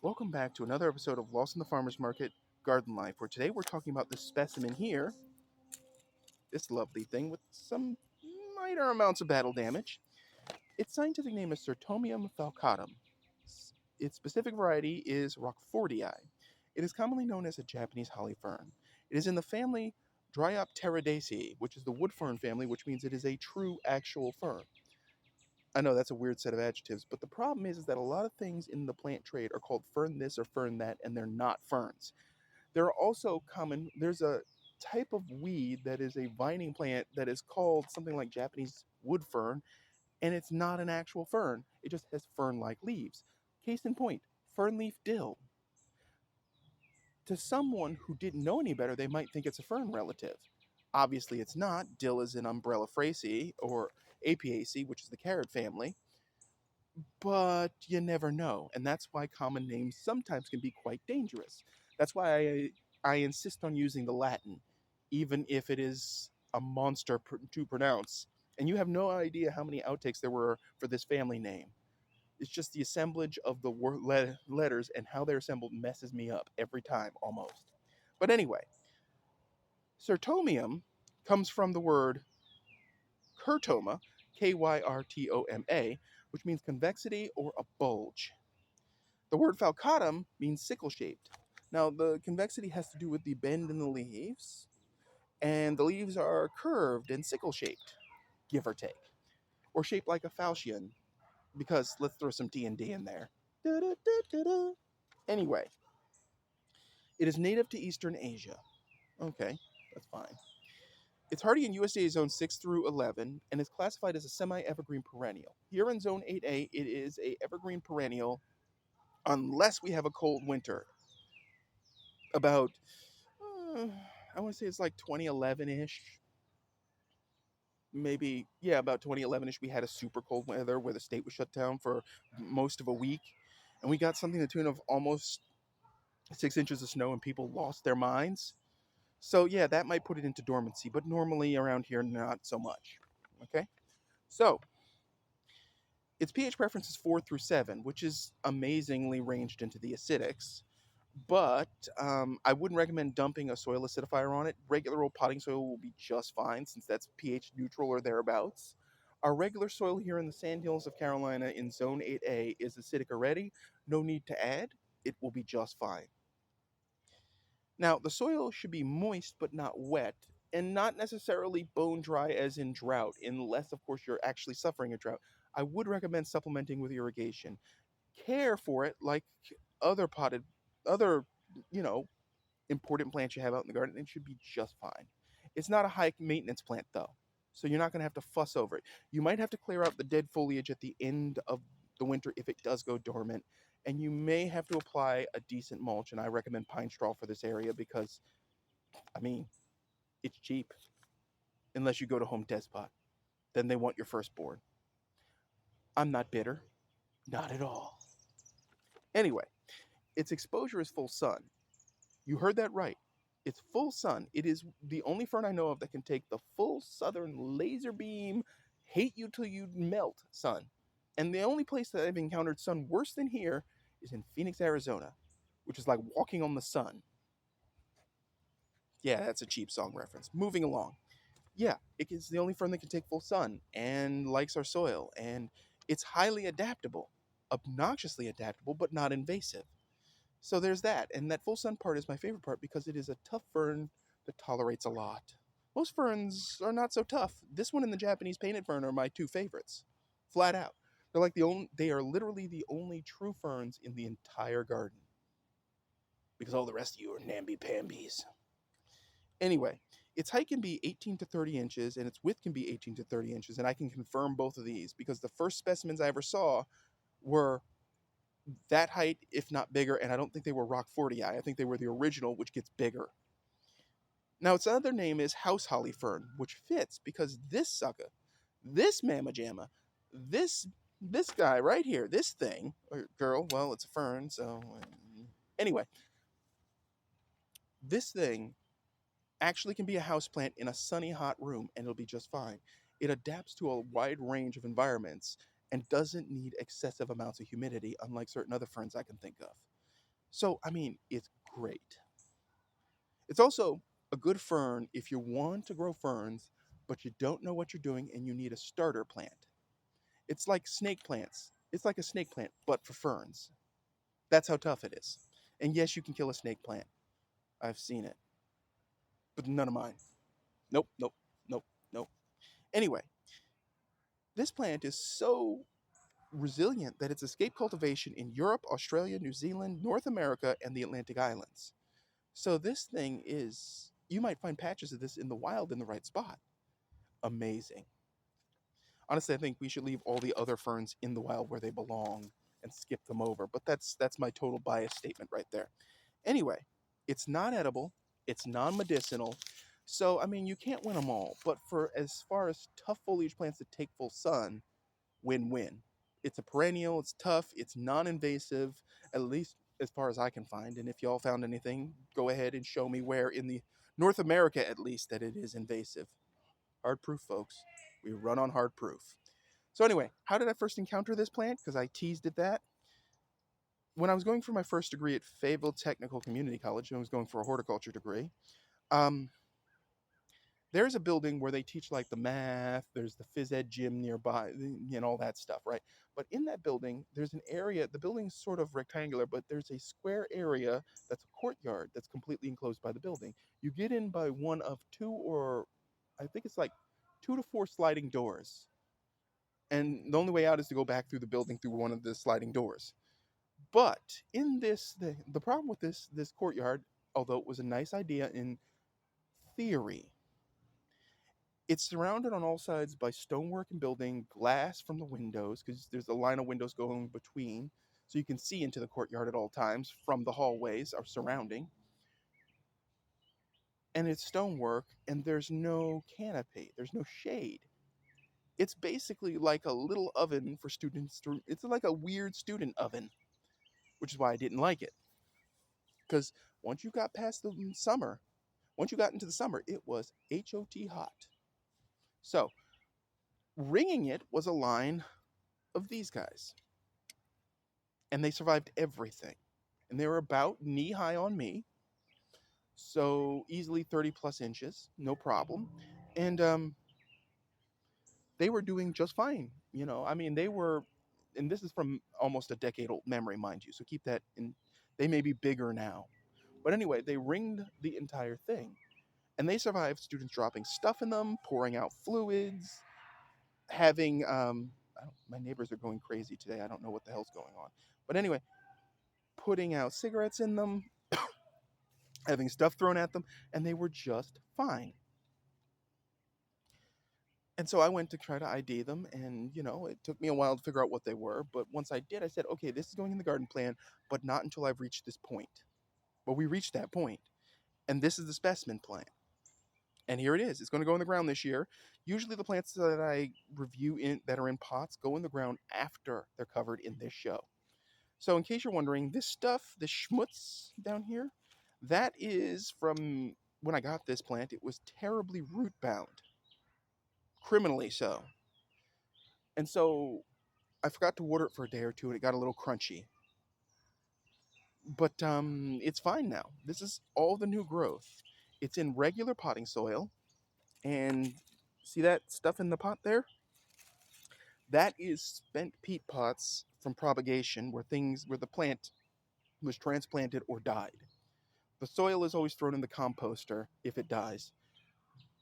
Welcome back to another episode of Lost in the Farmer's Market Garden Life, where today we're talking about this specimen here, this lovely thing with some minor amounts of battle damage. Its scientific name is Crytomium falcatum. Its specific variety is Rochfordii. It is commonly known as a Japanese Holly Fern. It is in the family Dryopteridaceae, which is the wood fern family, which means it is a true, actual fern. I know that's a weird set of adjectives, but the problem is that a lot of things in the plant trade are called fern this or fern that, and they're not ferns. There are also there's a type of weed that is a vining plant that is called something like Japanese wood fern, and it's not an actual fern. It just has fern-like leaves. Case in point, fern leaf dill. To someone who didn't know any better, they might think it's a fern relative. Obviously, it's not. Dill is an Umbrelliferaceae, or Apiaceae, which is the carrot family, but you never know, and that's why common names sometimes can be quite dangerous. That's why I insist on using the Latin, even if it is a monster to pronounce. And you have no idea how many outtakes there were for this family name. It's just the assemblage of the letters and how they're assembled messes me up every time, almost. But anyway, Crytomium comes from the word Crytoma, Kyrtoma, which means convexity or a bulge. The word falcatum means sickle-shaped. Now, the convexity has to do with the bend in the leaves, and the leaves are curved and sickle-shaped, give or take, or shaped like a falchion, because let's throw some D&D in there. Da-da-da-da-da. Anyway, it is native to Eastern Asia. Okay, that's fine. It's hardy in USDA Zone 6 through 11 and is classified as a semi-evergreen perennial. Here in Zone 8A, it is a evergreen perennial unless we have a cold winter. About, I want to say it's like 2011-ish. Maybe, yeah, about 2011-ish, we had a super cold weather where the state was shut down for most of a week. And we got something to the tune of almost 6 inches of snow and people lost their minds. So yeah, that might put it into dormancy, but normally around here, not so much. Okay? So, its pH preference is 4 through 7, which is amazingly ranged into the acidics. But I wouldn't recommend dumping a soil acidifier on it. Regular old potting soil will be just fine since that's pH neutral or thereabouts. Our regular soil here in the Sandhills of Carolina in Zone 8A is acidic already. No need to add. It will be just fine. Now, the soil should be moist but not wet, and not necessarily bone dry as in drought, unless, of course, you're actually suffering a drought. I would recommend supplementing with irrigation. Care for it like other other, you know, important plants you have out in the garden, and it should be just fine. It's not a high maintenance plant, though, so you're not going to have to fuss over it. You might have to clear out the dead foliage at the end of the winter if it does go dormant, and you may have to apply a decent mulch, and I recommend pine straw for this area because, I mean, it's cheap, unless you go to Home Depot. Then they want your firstborn. I'm not bitter. Not at all. Anyway, its exposure is full sun. You heard that right. It's full sun. It is the only fern I know of that can take the full southern laser beam, hate you till you melt sun. And the only place that I've encountered sun worse than here is in Phoenix, Arizona, which is like walking on the sun. Yeah, that's a cheap song reference. Moving along. Yeah, it is the only fern that can take full sun and likes our soil. And it's highly adaptable, obnoxiously adaptable, but not invasive. So there's that, and that full sun part is my favorite part because it is a tough fern that tolerates a lot. Most ferns are not so tough. This one and the Japanese Painted Fern are my two favorites, flat out. They are literally the only true ferns in the entire garden because all the rest of you are namby-pambies. Anyway, its height can be 18 to 30 inches, and its width can be 18 to 30 inches, and I can confirm both of these because the first specimens I ever saw were that height, if not bigger, and I don't think they were Rochfordii. I think they were the original, which gets bigger. Now, its other name is House Holly Fern, which fits because this sucker, this mamma jamma, this guy right here, this thing, or girl, well, it's a fern, so anyway, this thing actually can be a houseplant in a sunny, hot room, and it'll be just fine. It adapts to a wide range of environments and doesn't need excessive amounts of humidity, unlike certain other ferns I can think of. So, I mean, it's great. It's also a good fern if you want to grow ferns, but you don't know what you're doing and you need a starter plant. It's like snake plants. It's like a snake plant, but for ferns. That's how tough it is. And yes, you can kill a snake plant. I've seen it, but none of mine. Nope, nope, nope, nope. Anyway, this plant is so resilient that it's escaped cultivation in Europe, Australia, New Zealand, North America, and the Atlantic Islands. So this thing is, you might find patches of this in the wild in the right spot. Amazing. Honestly, I think we should leave all the other ferns in the wild where they belong and skip them over. But that's my total bias statement right there. Anyway, it's not edible, it's non-medicinal. So I mean, you can't win them all. But for as far as tough foliage plants that take full sun, win-win. It's a perennial, it's tough, it's non-invasive, at least as far as I can find. And if y'all found anything, go ahead and show me where in the North America at least that it is invasive. Hard proof, folks. We run on hard proof. So anyway, how did I first encounter this plant? Because I teased at that. When I was going for my first degree at Fayetteville Technical Community College, and I was going for a horticulture degree, um, there's a building where they teach like the math, there's the phys ed gym nearby, and all that stuff, right? But in that building, there's an area, the building's sort of rectangular, but there's a square area that's a courtyard that's completely enclosed by the building. You get in by one of two, or I think it's like 2 to 4 sliding doors. And the only way out is to go back through the building through one of the sliding doors. But in this, the problem with this courtyard, although it was a nice idea in theory, it's surrounded on all sides by stonework and building, glass from the windows, because there's a line of windows going between, so you can see into the courtyard at all times from the hallways are surrounding. And it's stonework, and there's no canopy, there's no shade. It's basically like a little oven for students to, it's like a weird student oven, which is why I didn't like it. Because once you got past the summer, once you got into the summer, it was HOT hot. So, ringing it was a line of these guys. And they survived everything. And they were about knee high on me. So, easily 30 plus inches, no problem. And they were doing just fine. You know, I mean, they were, and this is from almost a decade old memory, mind you. So, keep that in. They may be bigger now. But anyway, they ringed the entire thing. And they survived students dropping stuff in them, pouring out fluids, having my neighbors are going crazy today. I don't know what the hell's going on. But anyway, putting out cigarettes in them, having stuff thrown at them, and they were just fine. And so I went to try to ID them, and it took me a while to figure out what they were. But once I did, I said, okay, this is going in the garden plan, but not until I've reached this point. Well, we reached that point, and this is the specimen plant. And here it is. It's going to go in the ground this year. Usually the plants that I review that are in pots go in the ground after they're covered in this show. So in case you're wondering, this stuff, this schmutz down here, that is from when I got this plant. It was terribly root bound. Criminally so. And so I forgot to water it for a day or two and it got a little crunchy. But it's fine now. This is all the new growth. It's in regular potting soil. And see that stuff in the pot there? That is spent peat pots from propagation where the plant was transplanted or died. The soil is always thrown in the composter if it dies.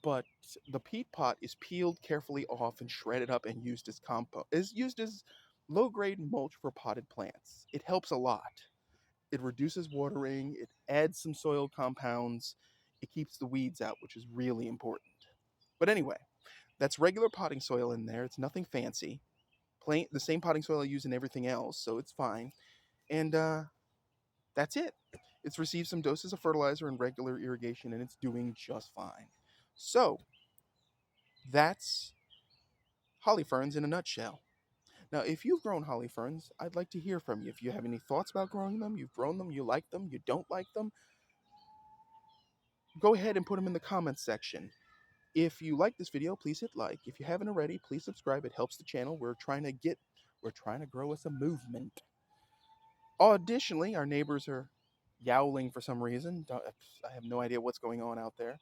But the peat pot is peeled carefully off and shredded up and used as compost. Is used as low-grade mulch for potted plants. It helps a lot. It reduces watering, it adds some soil compounds, it keeps the weeds out, which is really important. But anyway, that's regular potting soil in there. It's nothing fancy. The same potting soil I use in everything else, so it's fine. And that's it. It's received some doses of fertilizer and regular irrigation, and it's doing just fine. So, that's holly ferns in a nutshell. Now, if you've grown holly ferns, I'd like to hear from you. If you have any thoughts about growing them, you've grown them, you like them, you don't like them, go ahead and put them in the comments section. If you like this video, please hit like. If you haven't already, please subscribe. It helps the channel. We're trying to grow us a movement. Additionally, our neighbors are yowling for some reason. I have no idea what's going on out there.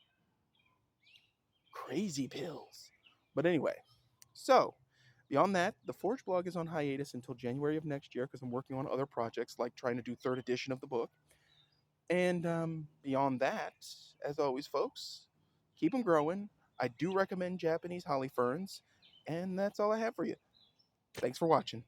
Crazy pills. But anyway, so beyond that, the Forge blog is on hiatus until January of next year because I'm working on other projects like trying to do third edition of the book. And beyond that, as always, folks, keep them growing. I do recommend Japanese Holly Ferns, and that's all I have for you. Thanks for watching.